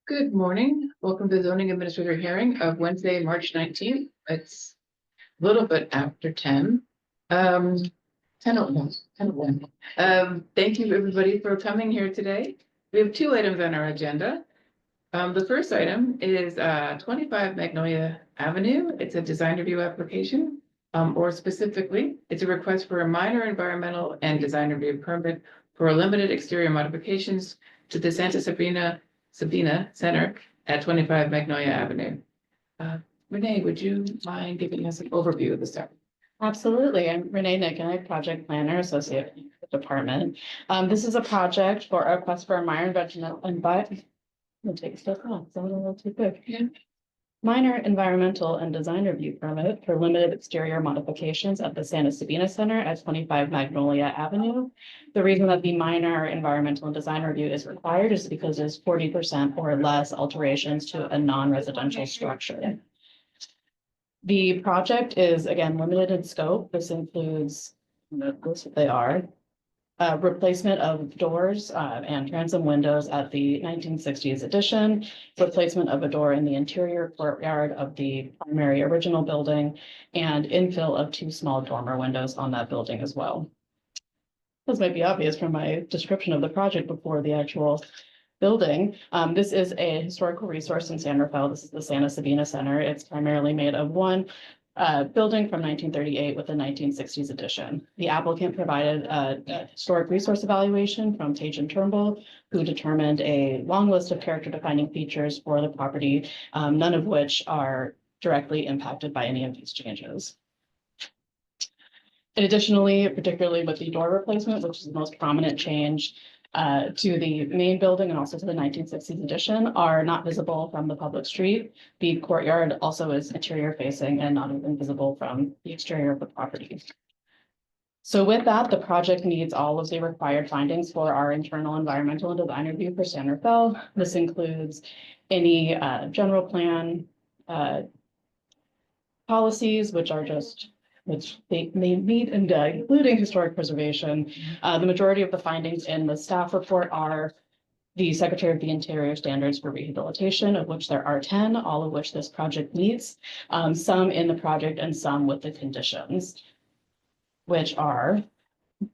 Good morning. Welcome to the zoning administrator hearing of Wednesday, March 19th. It's a little bit after 10. 10:01. Thank you everybody for coming here today. We have two items on our agenda. The first item is 25 Magnolia Avenue. It's a design review application, or specifically, it's a request for a minor environmental and design review permit for limited exterior modifications to the Santa Sabina Center at 25 Magnolia Avenue. Renee, would you mind giving us an overview of the stuff? Absolutely. I'm Renee Nickenick, project planner, associate with the department. This is a project for a request for a minor environmental minor environmental and design review permit for limited exterior modifications at the Santa Sabina Center at 25 Magnolia Avenue. The reason that the minor environmental and design review is required is because there's 40% or less alterations to a non-residential structure. The project is, again, limited in scope. This includes, replacement of doors and transom windows at the 1960s addition, replacement of a door in the interior courtyard of the primary original building, and infill of two small dormer windows on that building as well. This might be obvious from my description of the project before the actual building. This is a historical resource in San Rafael. This is the Santa Sabina Center. It's primarily made of one building from 1938 with a 1960s addition. The applicant provided a historic resource evaluation from Tage and Turnbull, who determined a long list of character defining features for the property, none of which are directly impacted by any of these changes. And additionally, particularly with the door replacement, which is the most prominent change to the main building and also to the 1960s addition, are not visible from the public street. The courtyard also is interior facing and not even visible from the exterior of the property. So with that, the project meets all of the required findings for our internal environmental and design review for San Rafael. This includes any general plan policies, which they meet and including historic preservation. The majority of the findings in the staff report are the Secretary of the Interior standards for rehabilitation, of which there are 10, all of which this project meets, some in the project and some with the conditions, which are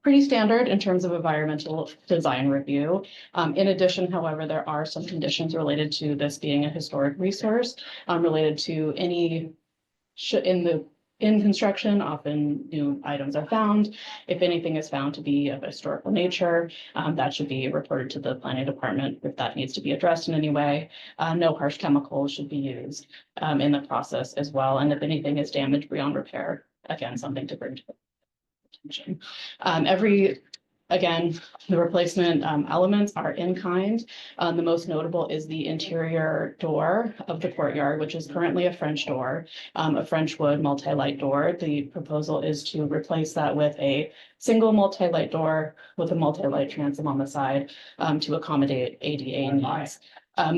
pretty standard in terms of environmental design review. In addition, however, there are some conditions related to this being a historic resource, related to any in construction, often new items are found. If anything is found to be of historical nature, that should be reported to the planning department if that needs to be addressed in any way. No harsh chemicals should be used in the process as well. And if anything is damaged beyond repair, again, something to bring to attention. Again, the replacement elements are in kind. The most notable is the interior door of the courtyard, which is currently a French door, a French wood multi-light door. The proposal is to replace that with a single multi-light door with a multi-light transom on the side to accommodate ADA needs.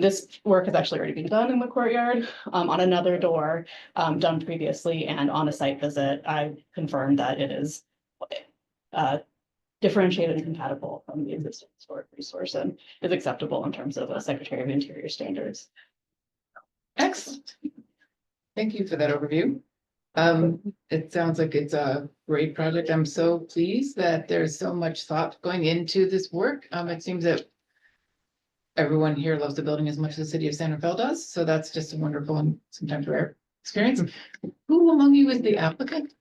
This work has actually already been done in the courtyard on another door done previously, and on a site visit, I confirmed that it is differentiated and compatible from the existing historic resource and is acceptable in terms of a Secretary of Interior standards. Excellent. Thank you for that overview. It sounds like it's a great project. I'm so pleased that there's so much thought going into this work. It seems that everyone here loves the building as much as the city of San Rafael does. So that's just a wonderful and sometimes rare experience. Who among you is the applicant?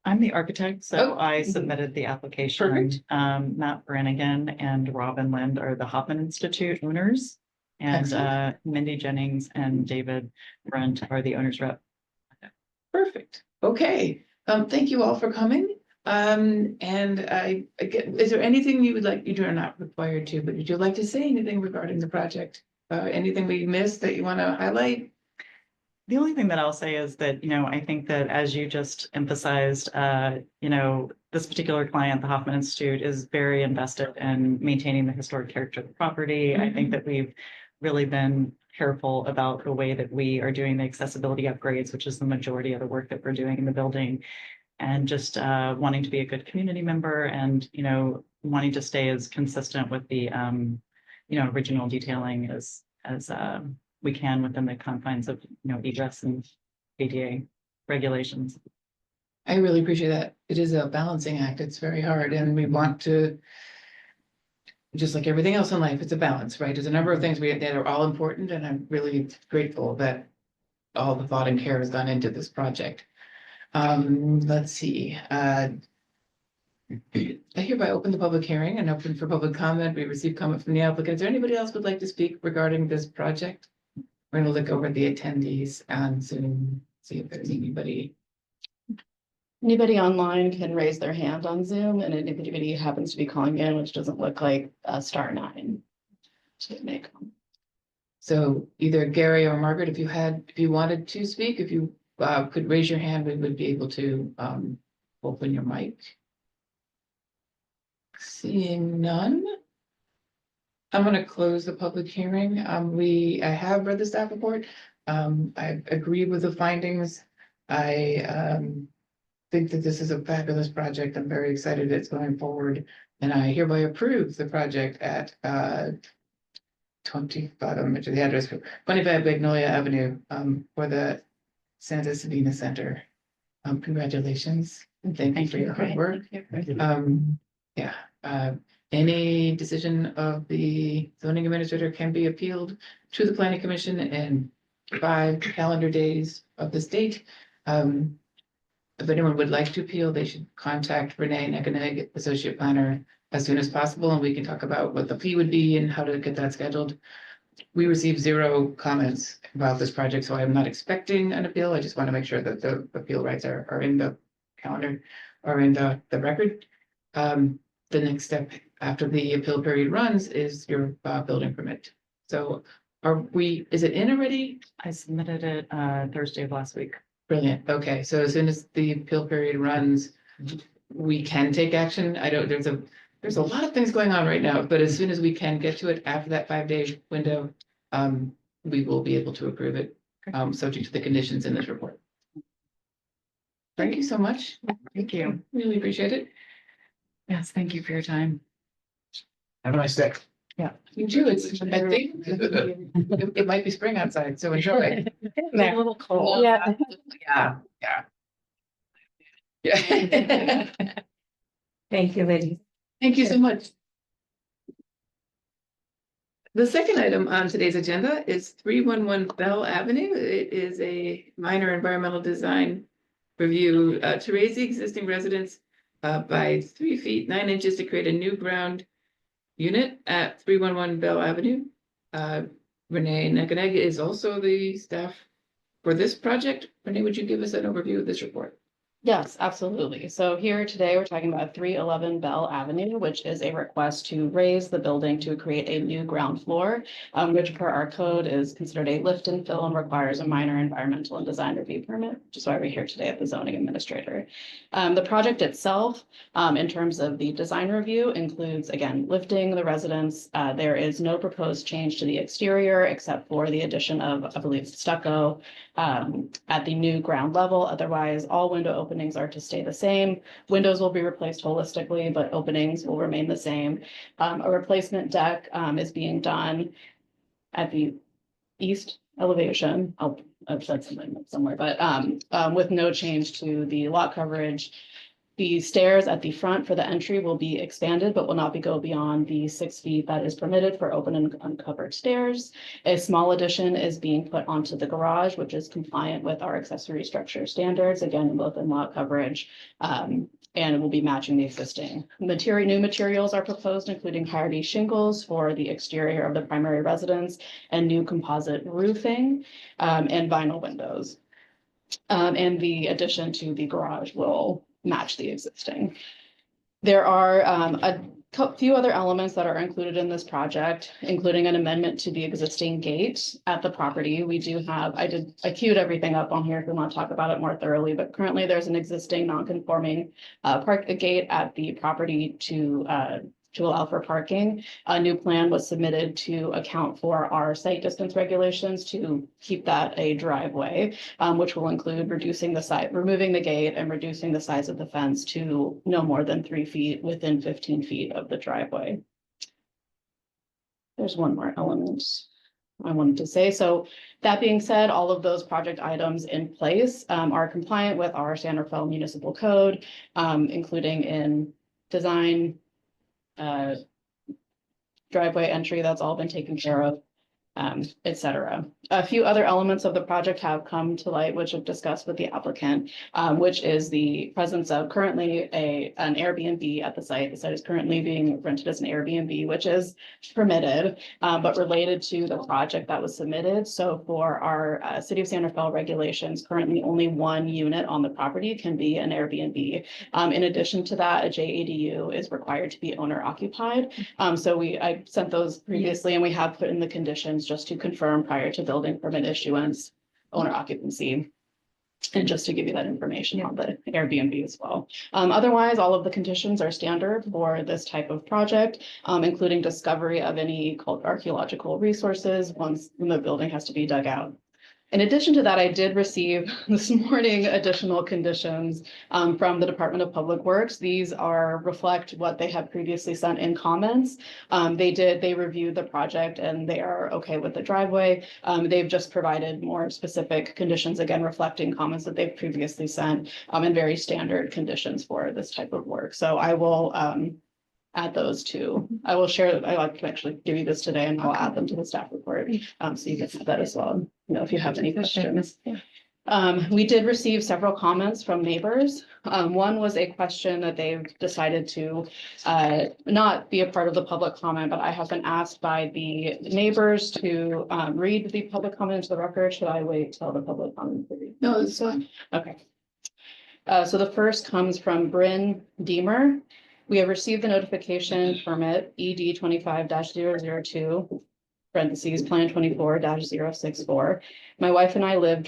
I'm the architect, so Oh. I submitted the application. Perfect. Matt Brannigan and Robin Lind are the Hoffman Institute owners. And Excellent. Mindy Jennings and David Brent are the owners rep. Perfect. Okay. Thank you all for coming. And is there anything you would like, you are not required to, but would you like to say anything regarding the project? Anything we missed that you want to highlight? The only thing that I'll say is that, I think that as you just emphasized, this particular client, the Hoffman Institute, is very invested in maintaining the historic character of the property. I think that we've really been careful about the way that we are doing the accessibility upgrades, which is the majority of the work that we're doing in the building. and just wanting to be a good community member and, wanting to stay as consistent with the, original detailing as we can within the confines of, egress and ADA regulations. I really appreciate that. It is a balancing act. It's very hard and we want to, just like everything else in life, it's a balance, right? There's a number of things that are all important and I'm really grateful that all the thought and care has gone into this project. Let's see, I hereby open the public hearing and open for public comment. We received comment from the applicant. Is there anybody else who would like to speak regarding this project? We're gonna look over the attendees on Zoom, see if there's anybody. Anybody online can raise their hand on Zoom, and if anybody happens to be calling in, which doesn't look like *9. To make. So either Gary or Margaret, if you wanted to speak, if you could raise your hand, we would be able to open your mic. Seeing none. I'm gonna close the public hearing. I have read the staff report. I agree with the findings. I think that this is a fabulous project. I'm very excited it's going forward. And I hereby approve the project at 25, I'm the address, 25 Magnolia Avenue, for the Santa Sabina Center. Congratulations and thank you for your hard work. Any decision of the zoning administrator can be appealed to the planning commission in 5 calendar days of this date. If anyone would like to appeal, they should contact Renee Neckenegg, associate planner, as soon as possible, and we can talk about what the fee would be and how to get that scheduled. We received 0 comments about this project, so I'm not expecting an appeal. I just want to make sure that the appeal rights are in the calendar or in the record. The next step after the appeal period runs is your building permit. So is it in already? I submitted it Thursday of last week. Brilliant. Okay, so as soon as the appeal period runs, we can take action. There's a lot of things going on right now, but as soon as we can get to it after that 5-day window, we will be able to approve it, subject to the conditions in this report. Thank you so much. Thank you. Really appreciate it. Yes, thank you for your time. Have a nice day. You too. I think it might be spring outside, so enjoy. A little cold. Yeah. Yeah. Thank you, ladies. Thank you so much. The second item on today's agenda is 311 Bell Avenue. It is a minor environmental design review to raise the existing residence by 3 feet 9 inches to create a new ground unit at 311 Bell Avenue. Renee Neckenegg is also the staff for this project. Renee, would you give us an overview of this report? Yes, absolutely. So here today, we're talking about 311 Bell Avenue, which is a request to raise the building to create a new ground floor, which per our code is considered a lift and fill and requires a minor environmental and design review permit, which is why we're here today at the zoning administrator. The project itself, in terms of the design review, includes, again, lifting the residence. There is no proposed change to the exterior except for the addition of, I believe, stucco at the new ground level. Otherwise, all window openings are to stay the same. Windows will be replaced holistically, but openings will remain the same. A replacement deck is being done at the east elevation. I've said something somewhere, but with no change to the lot coverage. The stairs at the front for the entry will be expanded, but will not go beyond the 6 feet that is permitted for open and uncovered stairs. A small addition is being put onto the garage, which is compliant with our accessory structure standards, again, both in lot coverage, and it will be matching the existing. New materials are proposed, including Hardie shingles for the exterior of the primary residence and new composite roofing and vinyl windows. And the addition to the garage will match the existing. There are a few other elements that are included in this project, including an amendment to the existing gate at the property. We do have, I queued everything up on here if we want to talk about it more thoroughly, but currently there's an existing non-conforming park gate at the property to to allow for parking. A new plan was submitted to account for our site distance regulations to keep that a driveway, which will include removing the gate and reducing the size of the fence to no more than 3 feet within 15 feet of the driveway. There's one more element I wanted to say. So that being said, all of those project items in place are compliant with our San Rafael Municipal Code, including in design, driveway entry, that's all been taken care of, et cetera. A few other elements of the project have come to light, which I've discussed with the applicant, which is the presence of currently an Airbnb at the site. The site is currently being rented as an Airbnb, which is permitted, but related to the project that was submitted. So for our City of San Rafael regulations, currently only 1 unit on the property can be an Airbnb. In addition to that, a JADU is required to be owner occupied. So I sent those previously, and we have put in the conditions just to confirm prior to building permit issuance, owner occupancy. And just to give you that information on the Airbnb as well. Otherwise, all of the conditions are standard for this type of project, including discovery of any archaeological resources when the building has to be dug out. In addition to that, I did receive this morning additional conditions from the Department of Public Works. These reflect what they had previously sent in comments. They reviewed the project and they are okay with the driveway. They've just provided more specific conditions, again, reflecting comments that they've previously sent, and very standard conditions for this type of work. So I will add those too. I will share, I can actually give you this today and I'll add them to the staff report. So you can have that as well, if you have any questions. We did receive several comments from neighbors. One was a question that they've decided to not be a part of the public comment, but I have been asked by the neighbors to read the public comment into the record. Should I wait till the public comment? No, it's fine. Okay. So the first comes from Bryn Deemer. We have received the notification permit ED 25-002, parentheses, Plan 24-064. My wife and I live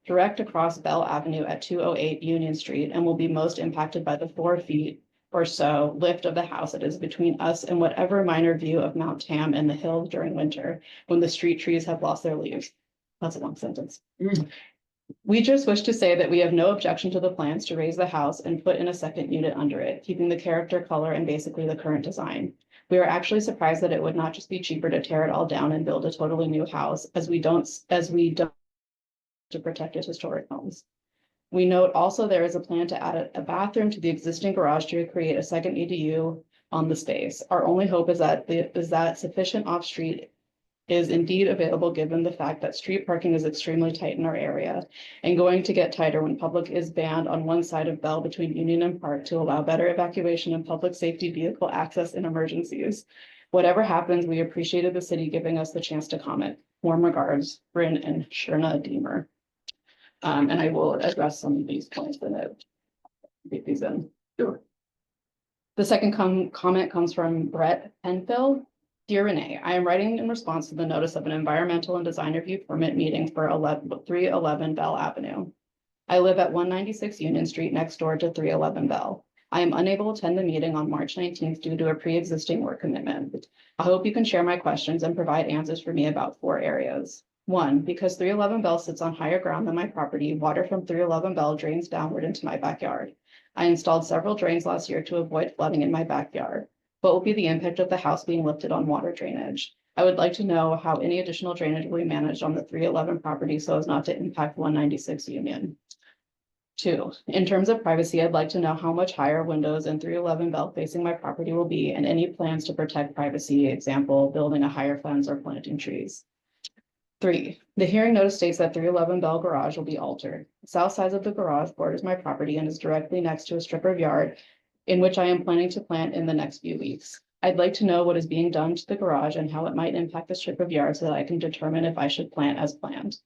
direct across Bell Avenue at 208 Union Street and will be most impacted by the 4 feet or so lift of the house that is between us and whatever minor view of Mount Tam and the hills during winter when the street trees have lost their leaves. That's a long sentence. We just wish to say that we have no objection to the plans to raise the house and put in a second unit under it, keeping the character, color, and basically the current design. We are actually surprised that it would not just be cheaper to tear it all down and build a totally new house, as we don't to protect its historic homes. We note also there is a plan to add a bathroom to the existing garage to create a second ADU on the space. Our only hope is that sufficient off-street is indeed available given the fact that street parking is extremely tight in our area and going to get tighter when public is banned on one side of Bell between Union and Park to allow better evacuation and public safety vehicle access in emergencies. Whatever happens, we appreciated the city giving us the chance to comment. Warm regards, Bryn and Sherna Deemer. And I will address some of these points in it. Get these in. Sure. The second comment comes from Brett Penfield. Dear Renee, I am writing in response to the notice of an environmental and design review permit meeting for 311 Bell Avenue. I live at 196 Union Street next door to 311 Bell. I am unable to attend the meeting on March 19th due to a pre-existing work commitment. I hope you can share my questions and provide answers for me about 4 areas. 1, because 311 Bell sits on higher ground than my property, water from 311 Bell drains downward into my backyard. I installed several drains last year to avoid flooding in my backyard. What will be the impact of the house being lifted on water drainage? I would like to know how any additional drainage will be managed on the 311 property so as not to impact 196 Union. 2, in terms of privacy, I'd like to know how much higher windows in 311 Bell facing my property will be and any plans to protect privacy, example, building a higher fence or planting trees. 3, the hearing notice states that 311 Bell garage will be altered. The south side of the garage borders my property and is directly next to a strip of yard in which I am planning to plant in the next few weeks. I'd like to know what is being done to the garage and how it might impact the strip of yard so that I can determine if I should plant as planned.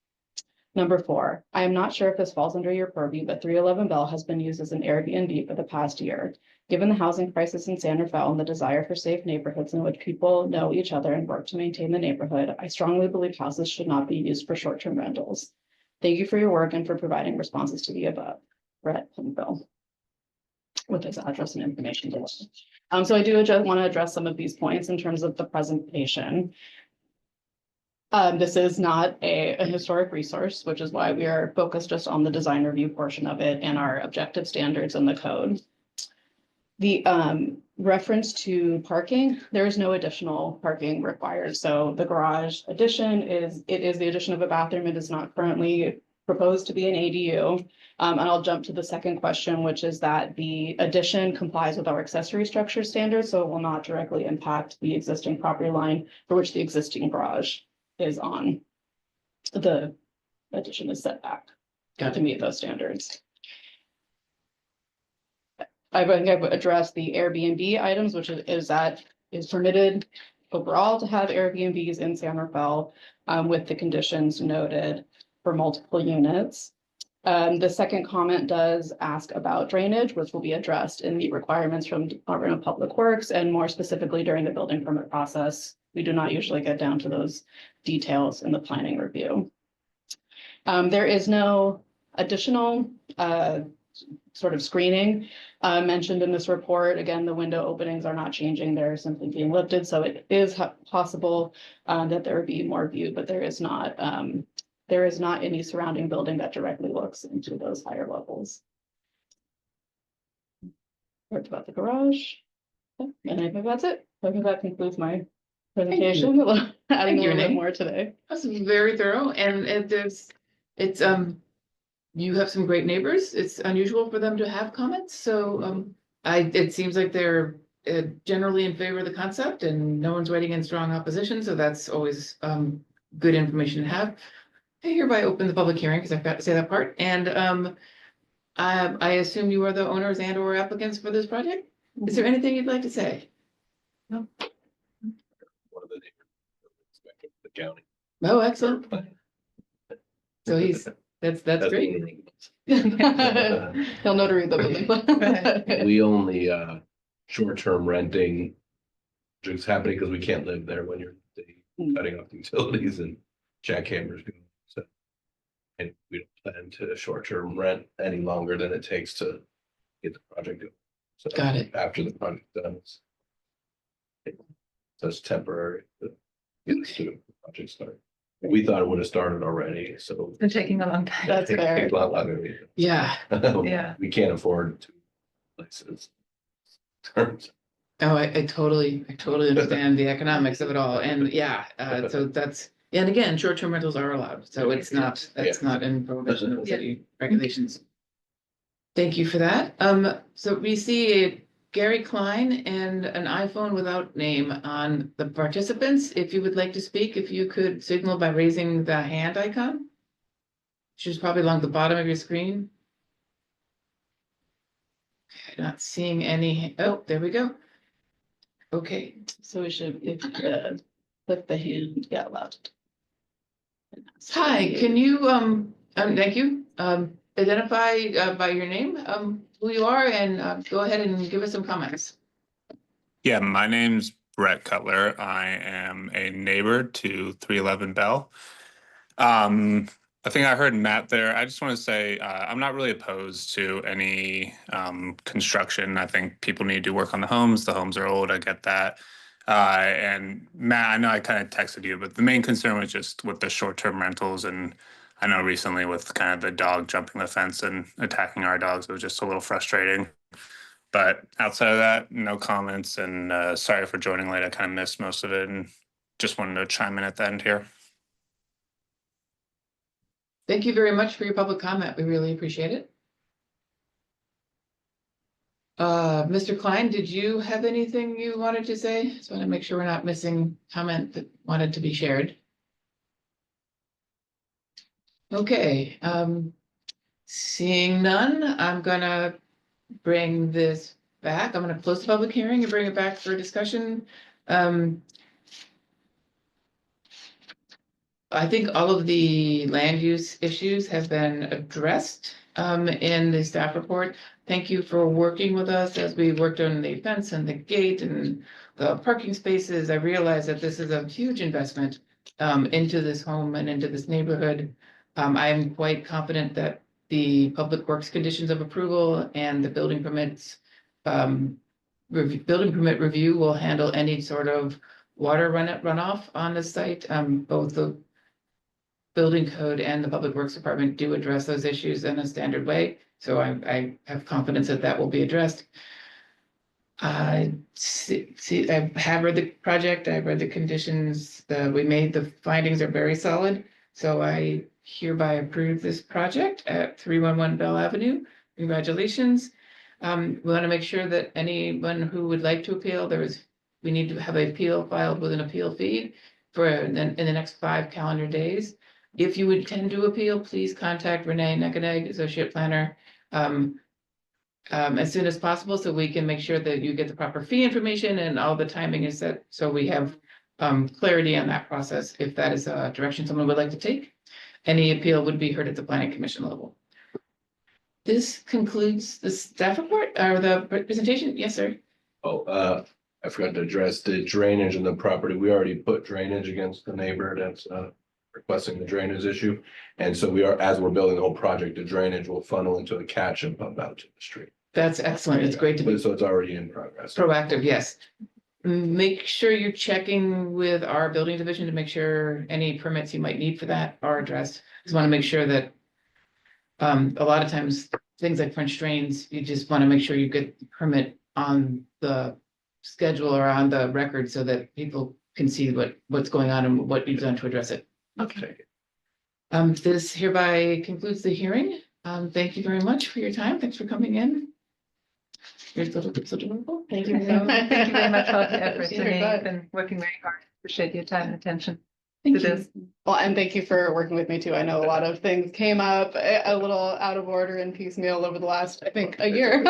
Number 4, I am not sure if this falls under your purview, but 311 Bell has been used as an Airbnb for the past year. Given the housing crisis in San Rafael and the desire for safe neighborhoods in which people know each other and work to maintain the neighborhood, I strongly believe houses should not be used for short-term rentals. Thank you for your work and for providing responses to the above. Brett Penfield. with its address and information below. So I do just want to address some of these points in terms of the presentation. This is not a historic resource, which is why we are focused just on the design review portion of it and our objective standards in the code. The reference to parking, there is no additional parking required. So the garage addition is the addition of a bathroom. It is not currently proposed to be an ADU. And I'll jump to the second question, which is that the addition complies with our accessory structure standards, so it will not directly impact the existing property line for which the existing garage is on. The addition is set back to meet those standards. I think I've addressed the Airbnb items, which is permitted overall to have Airbnbs in San Rafael with the conditions noted for multiple units. The second comment does ask about drainage, which will be addressed in the requirements from Department of Public Works and more specifically during the building permit process. We do not usually get down to those details in the planning review. There is no additional sort of screening mentioned in this report. Again, the window openings are not changing, they're simply being lifted. So it is possible that there would be more view, but there is not any surrounding building that directly looks into those higher levels. Talked about the garage. And I think that's it. I think that concludes my presentation. Adding a little bit more today. That's very thorough, and you have some great neighbors. It's unusual for them to have comments, so it seems like they're generally in favor of the concept and no one's writing in strong opposition, so that's always good information to have. I hereby open the public hearing because I forgot to say that part, and I assume you are the owners and or applicants for this project. Is there anything you'd like to say? One of the neighbors, the county. Oh, excellent. So that's great. He'll know to read the building. We only short-term renting just happening because we can't live there when you're cutting off the utilities and jackhammers. So, and we don't plan to short-term rent any longer than it takes to get the project done. So Got it. after the project done, so it's temporary. But get the project started. We thought it would have started already, so. Been taking a long time. That's fair. Take a lot longer. Yeah. Yeah. We can't afford two places. Terms. Oh, I totally understand the economics of it all. And yeah, so that's, and again, short-term rentals are allowed. So that's not in prohibition of city regulations. Thank you for that. So we see Gary Klein and an iPhone without name on the participants. If you would like to speak, if you could signal by raising the hand icon. Which is probably along the bottom of your screen. Okay, not seeing any. Oh, there we go. Okay. So we should click the hand, yeah, left. Hi, can you, thank you, identify by your name, who you are and go ahead and give us some comments. Yeah, my name's Brett Cutler. I am a neighbor to 311 Bell. I think I heard Matt there. I just want to say I'm not really opposed to any construction. I think people need to do work on the homes. The homes are old. I get that. And Matt, I know I kind of texted you, but the main concern was just with the short-term rentals. And I know recently with kind of the dog jumping the fence and attacking our dogs, it was just a little frustrating. But outside of that, no comments. And sorry for joining late. I kind of missed most of it and just wanted to chime in at the end here. Thank you very much for your public comment. We really appreciate it. Mr. Klein, did you have anything you wanted to say? Just want to make sure we're not missing comment that wanted to be shared. Okay, seeing none, I'm gonna bring this back. I'm gonna close the public hearing and bring it back for discussion. I think all of the land use issues have been addressed in the staff report. Thank you for working with us as we worked on the fence and the gate and the parking spaces. I realize that this is a huge investment into this home and into this neighborhood. I'm quite confident that the public works conditions of approval and the building permits building permit review will handle any sort of water runoff on the site. Both the building code and the Public Works Department do address those issues in a standard way, so I have confidence that that will be addressed. I have read the project, I've read the conditions, we made, the findings are very solid. So I hereby approve this project at 311 Bell Avenue. Congratulations. We want to make sure that anyone who would like to appeal, we need to have an appeal filed with an appeal feed in the next 5 calendar days. If you intend to appeal, please contact Renee Neckenegg, Associate Planner, as soon as possible, so we can make sure that you get the proper fee information and all the timing is set, so we have clarity on that process, if that is a direction someone would like to take. Any appeal would be heard at the planning commission level. This concludes the staff report or the presentation. Yes, sir. Oh, I forgot to address the drainage in the property. We already put drainage against the neighbor that's requesting the drainage issue. And so as we're building the whole project, the drainage will funnel into a catch and pump out to the street. That's excellent. It's great to be So it's already in progress. proactive. Yes. Make sure you're checking with our building division to make sure any permits you might need for that are addressed. Just want to make sure that a lot of times, things like French drains, you just want to make sure you get the permit on the schedule or on the record so that people can see what's going on and what you've done to address it. Okay. This hereby concludes the hearing. Thank you very much for your time. Thanks for coming in. Here's the little. Thank you. Thank you very much for all the efforts, You're Renee. good. You've been working very hard. Appreciate your time and attention to Thank this. you. Well, and thank you for working with me too. I know a lot of things came up a little out of order and piecemeal over the last, I think, a year.